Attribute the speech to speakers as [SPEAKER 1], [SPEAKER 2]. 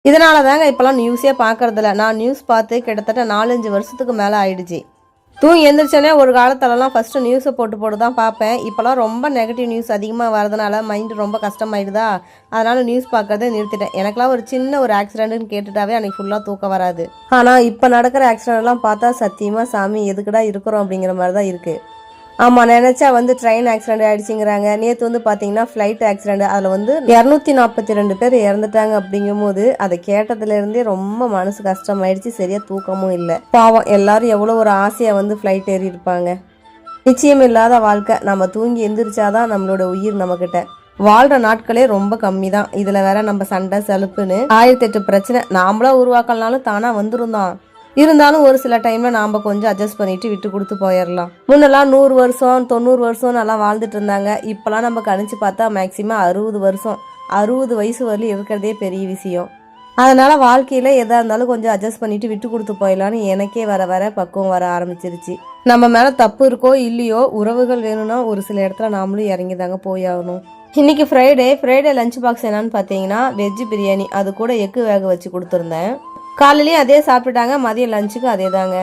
[SPEAKER 1] இதனால தாங்க இப்போலாம் நியூஸே பார்க்கறதில்ல. நான் நியூஸ் பார்த்து கிட்டத்தட்ட 4-5 வருஷத்துக்கு மேலே ஆயிடுச்சு. தூங்கி எந்திரிச்சோன்னே ஒரு காலத்துலலாம் ஃபஸ்ட்டு நியூஸை போட்டு தான் பார்ப்பேன். இப்போலாம் ரொம்ப நெகட்டிவ் நியூஸ் அதிகமாக வரதுனால மைண்டு ரொம்ப கஷ்டமாயிடுதா, அதனால் நியூஸ் பார்க்கறதே நிறுத்திட்டேன். எனக்குலாம் ஒரு சின்ன ஒரு ஆக்சிடென்ட்னு கேட்டுட்டாவே அன்றைக்கி ஃபுல்லாக தூக்கம் வராது. ஆனால் இப்போ நடக்கிற ஆக்சிடென்ட்லாம் பார்த்தா சத்தியமாக சாமி எதுக்குடா இருக்கிறோம் அப்படிங்கிற மாதிரி தான் இருக்குது. ஆமாம், நினச்சா ட்ரெயின் ஆக்சிடென்ட் ஆகிடுச்சிங்கிறாங்க. நேற்று பார்த்தீங்கன்னா ஃப்ளைட் ஆக்சிடென்ட், அதில் 242 பேர் இறந்துட்டாங்க. அப்படிங்கும்போது அதை கேட்டதுலேருந்தே ரொம்ப மனசு கஷ்டமாயிடுச்சு. சரியாக தூக்கமும் இல்லை. பாவம், எல்லாரும் எவ்வளோ ஒரு ஆசையாக ஃப்ளைட் ஏறி இருப்பாங்க. நிச்சயம் இல்லாத வாழ்க்கை. நம்ம தூங்கி எந்திரிச்சாதான் நம்மளோட உயிர் நம்மக்கிட்ட. வாழ்கிற நாட்களே ரொம்ப கம்மி தான். இதில் வேற நம்ம சண்டை சலுப்புன்னு 1008 பிரச்சனை நாமளா உருவாக்கலனாலும் தானாக வந்துருந்தான். இருந்தாலும் ஒரு சில டைம்ல நாம கொஞ்சம் அட்ஜஸ்ட் பண்ணிட்டு விட்டு கொடுத்து போயிடலாம். முன்னெல்லாம் 100 வருஷம் 90 வருஷம் நல்லா வாழ்ந்துட்டு இருந்தாங்க. இப்பெல்லாம் நம்ம கணிச்சு பார்த்தா மேக்சிமம் 60 வருஷம் 60 வயசு வரலும் இருக்கிறதே பெரிய விஷயம். அதனால வாழ்க்கையில எதா இருந்தாலும் கொஞ்சம் அட்ஜஸ்ட் பண்ணிட்டு விட்டு கொடுத்து போயிடலான்னு எனக்கே வர வர பக்குவம் வர ஆரம்பிச்சிருச்சு. நம்ம மேல தப்பு இருக்கோ இல்லையோ, உறவுகள் வேணும்னா ஒரு சில இடத்துல நாமளும் இறங்கி தாங்க போயாகணும். இன்னைக்கு ஃப்ரைடே லஞ்ச் பாக்ஸ் என்னன்னு பார்த்தீங்கன்னா வெஜ் பிரியாணி, அது கூட எக்கு வேக வச்சு கொடுத்துருந்தேன். காலையிலேயே அதே சாப்பிட்டுட்டாங்க, மதியம் லஞ்சுக்கு அதே தாங்க.